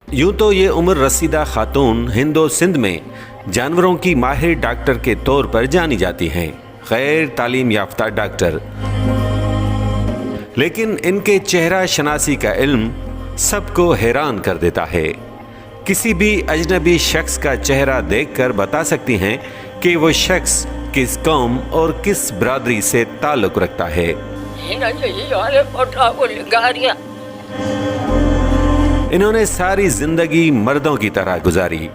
यूं तो ये उम्र रसीदा खातून हिंदो सिंध में जानवरों की माहिर डॉक्टर के तौर पर जानी जाती हैं, गैर तालीम याफ्ता डॉक्टर। लेकिन इनके चेहरा शनासी का इल्म सबको हैरान कर देता है। किसी भी अजनबी शख्स का चेहरा देखकर बता सकती हैं कि वो शख्स किस कौम और किस बरादरी से ताल्लुक़ रखता है। इन्होंने सारी जिंदगी मर्दों की तरह गुजारी।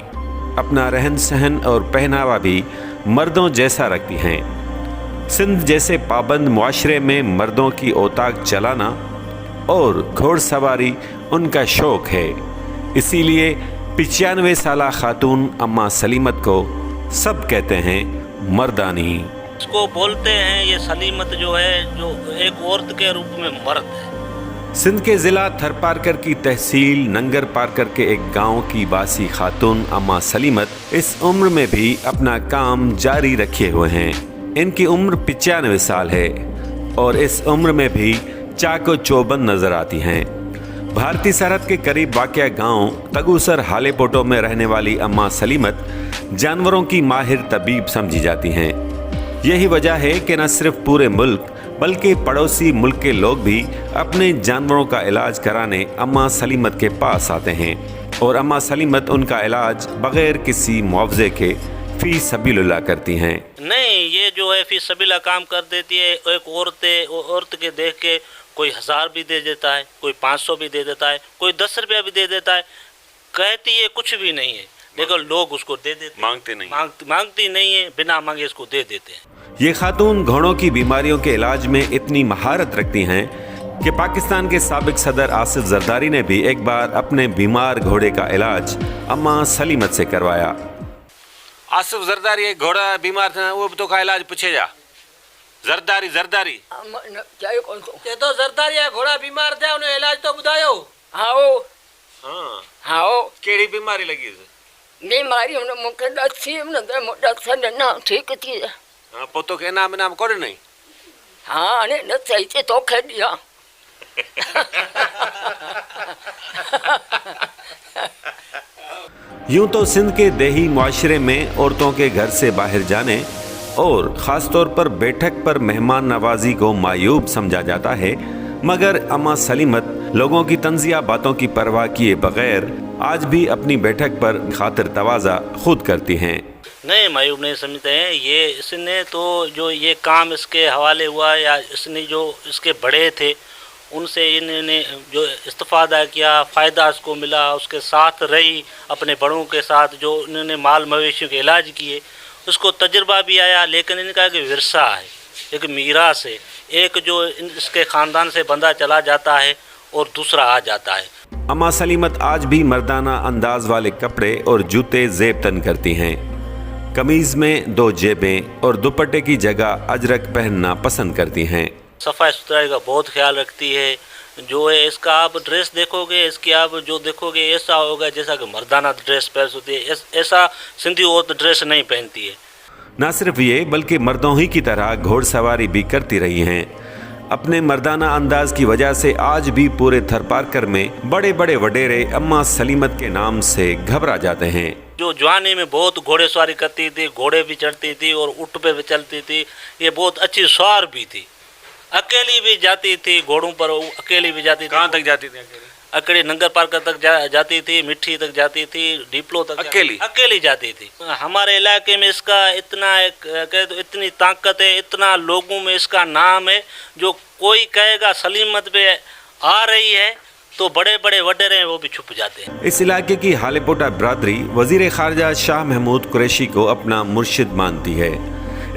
अपना रहन सहन और पहनावा भी मर्दों जैसा रखती हैं। सिंध जैसे पाबंद मुआशरे में मर्दों की औताक चलाना और घोड़सवारी उनका शौक है। इसीलिए 95 साला खातून अम्मा सलीमत को सब कहते हैं मर्दानी। इसको बोलते हैं ये सलीमत जो है, जो एक औरत के रूप में मर्द है। सिंध के ज़िला थरपारकर की तहसील नंगर पारकर के एक गांव की बासी खातून अम्मा सलीमत इस उम्र में भी अपना काम जारी रखे हुए हैं। इनकी उम्र 95 साल है और इस उम्र में भी चाको चौबंद नजर आती हैं। भारतीय सरहद के करीब वाक़या गांव तगूसर हालेपोटो में रहने वाली अम्मा सलीमत जानवरों की माहिर तबीब समझी जाती हैं। यही वजह है कि न सिर्फ पूरे मुल्क बल्कि पड़ोसी मुल्क के लोग भी अपने जानवरों का इलाज कराने अम्मा सलीमत के पास आते हैं और अम्मा सलीमत उनका इलाज बगैर किसी मुआवजे के फी सबीलुल्लाह करती हैं। नहीं, ये जो है फी सबीला काम कर देती है। एक औरत के देख के कोई 1000 भी दे देता है, कोई 500 भी दे देता है, कोई 10 रुपया भी दे देता है। कहती है कुछ भी नहीं है, लेकिन लोग उसको दे देते, मांगती नहीं है, बिना मांगे इसको दे देते हैं। ये खातून घोड़ों की बीमारियों के इलाज में इतनी महारत रखती हैं कि पाकिस्तान के साबिक सदर आसिफ जरदारी ने भी एक बार अपने बीमार घोड़े का इलाज अम्मा सलीमत से करवाया। आसिफ जरदारी एक घोड़ा बीमार था, वो तो का इलाज पूछे जा। जरदारी ये तो जरदारी है, घोड़ा बीमार था, उन्हें इलाज तो बुधायो। हाँ केड़ी बीमारी लगी है? बीमारी उन्हें मुख्य डॉक्टर ने नाम ठीक थी। हाँ, पोतो के नाम कोड नहीं। हाँ ने न सही से तो कह दिया। यूं तो सिंध के देही मुआशरे में औरतों के घर से बाहर जाने और ख़ास तौर पर बैठक पर मेहमान नवाजी को मायूब समझा जाता है, मगर अम्मा सलीमत लोगों की तंजिया बातों की परवाह किए बगैर आज भी अपनी बैठक पर खातिर तवाज़ा खुद करती हैं। नहीं, मायूब नहीं समझते हैं। ये इसने तो जो ये काम इसके हवाले हुआ या इसने जो इसके बड़े थे उनसे इन्होंने जो इस्तिफ़ादा किया, फ़ायदा इसको मिला, उसके साथ रही, अपने बड़ों के साथ जो इन्होंने माल मवेशियों के इलाज किए, उसको तजुर्बा भी आया। लेकिन इनका एक विरसा है, एक मीरास है, एक जो इसके ख़ानदान से बंदा चला जाता है और दूसरा आ जाता है। अम्मा सलीमत आज भी मर्दाना अंदाज वाले कपड़े और जूते ज़ेब तन करती हैं। कमीज़ में 2 जेबें और दुपट्टे की जगह अजरक पहनना पसंद करती हैं। सफाई सुथराई का बहुत ख्याल रखती है। जो है इसका आप ड्रेस देखोगे, इसकी आप जो देखोगे ऐसा होगा जैसा कि मर्दाना ड्रेस पहन होती है, ऐसा सिंधी औरत ड्रेस नहीं पहनती है। न सिर्फ ये बल्कि मर्दों ही की तरह घोड़सवारी भी करती रही हैं। अपने मर्दाना अंदाज की वजह से आज भी पूरे थरपारकर में बड़े बड़े वडेरे अम्मा सलीमत के नाम से घबरा जाते हैं। जो जवानी में बहुत घोड़े सवारी करती थी, घोड़े भी चढ़ती थी और ऊँट पे भी चलती थी। ये बहुत अच्छी सवार भी थी, अकेली भी जाती थी, घोड़ों पर अकेली भी जाती थी। कहाँ तक जाती थी? अकेली नंगर पार्कर तक जाती थी, मिट्टी तक जाती थी, डिप्लो तक अकेली जाती थी। हमारे इलाके में इसका इतना तो इतनी ताकत है, इतना लोगों में इसका नाम है। जो कोई कहेगा सलीमत पे आ रही है तो बड़े बड़े वडेरे हैं वो भी छुप जाते हैं। इस इलाके की हालेपोटा बरादरी वजीर खारजा शाह महमूद कुरैशी को अपना मुर्शिद मानती है।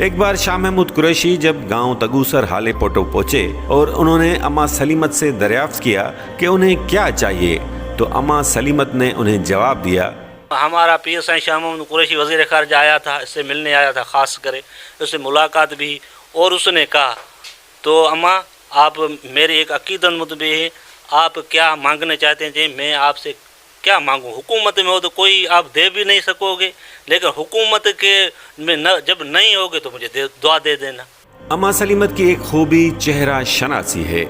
एक बार शाह महमूद कुरैशी जब गांव तगूसर हालेपोटो पहुंचे और उन्होंने अम्मा सलीमत से दरियाफ्त किया कि उन्हें क्या चाहिए, तो अम्मा सलीमत ने उन्हें जवाब दिया, हमारा पीर साईं शाह महमूद कुरैशी वजीर खारजा आया था, इससे मिलने आया था, ख़ास करे उससे मुलाकात भी। और उसने कहा तो अम्मा आप मेरी एक अकीदत मुतबे है, आप क्या मांगना चाहते हैं? मैं आपसे क्या मांगूं? हुकूमत में हो तो कोई आप दे भी नहीं सकोगे, लेकिन हुकूमत के में जब नहीं होगे तो मुझे दुआ दे देना। अम्मा सलीमत की एक खूबी चेहरा शनासी है।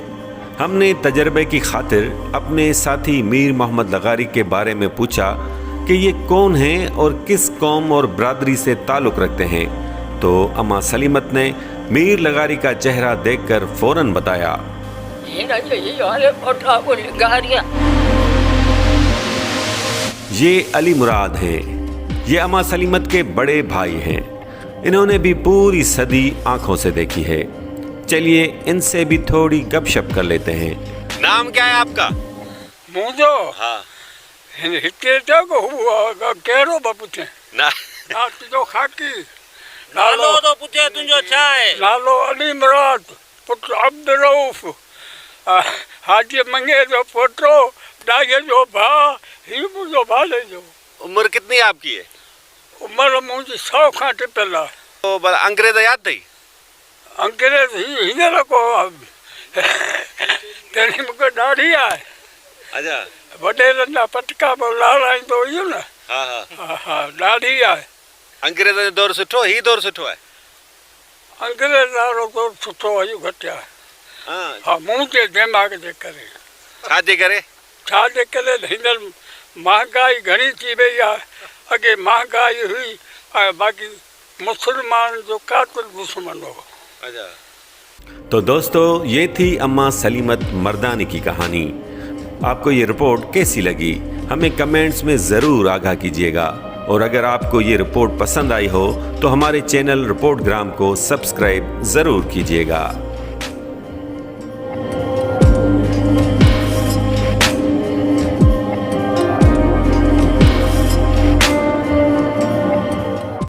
हमने तजर्बे की खातिर अपने साथी मीर मोहम्मद लगारी के बारे में पूछा कि ये कौन हैं और किस कौम और बरादरी से ताल्लुक़ रखते हैं, तो अम्मा सलीमत ने मीर लगारी का चेहरा देखकर फ़ौरन बताया, ये अली मुराद हैं। ये अम्मा सलीमत के बड़े भाई हैं। इन्होंने भी पूरी सदी आंखों से देखी है। चलिए इनसे भी थोड़ी गपशप कर लेते हैं। नाम क्या है आपका? मुझो हाँ हिते तो हुआ केरो बापूचे ना ना तो खाकी नालो तो पूछे तुझो छा है? नालो अली मुराद पुत्र अब्द रऊफ हाजी मंगे जो पोटो डागे जो भा ही मुझो भाले जो। उम्र कितनी आपकी है? उम्र मुझी 100 खां टिपला। तो अंग्रेज याद थी? अंग्रेज ही हींअर को तेरी मूंखे ॾाढी आहे। अच्छा वॾेरनि जा पटका बि लाराईंदो हुयो न। हाँ हाँ हा ॾाढी आहे। अंग्रेज जो दौर सुठो, ही दौर सुठो है? अंग्रेज वारो दौर सुठो हुयो घटि आहे। हाँ हा मूं जे दिमाग़ जे करे छाजे करे? छाजे करे हींअर महांगाई घणी थी वई आहे। अॻे महांगाई हुई ऐं बाक़ी मुसलमान जो कातिल दुश्मन हो। अच्छा तो दोस्तों, ये थी अम्मा सलीमत मर्दानी की कहानी। आपको ये रिपोर्ट कैसी लगी हमें कमेंट्स में ज़रूर आगाह कीजिएगा, और अगर आपको ये रिपोर्ट पसंद आई हो तो हमारे चैनल रिपोर्टग्राम को सब्सक्राइब ज़रूर कीजिएगा।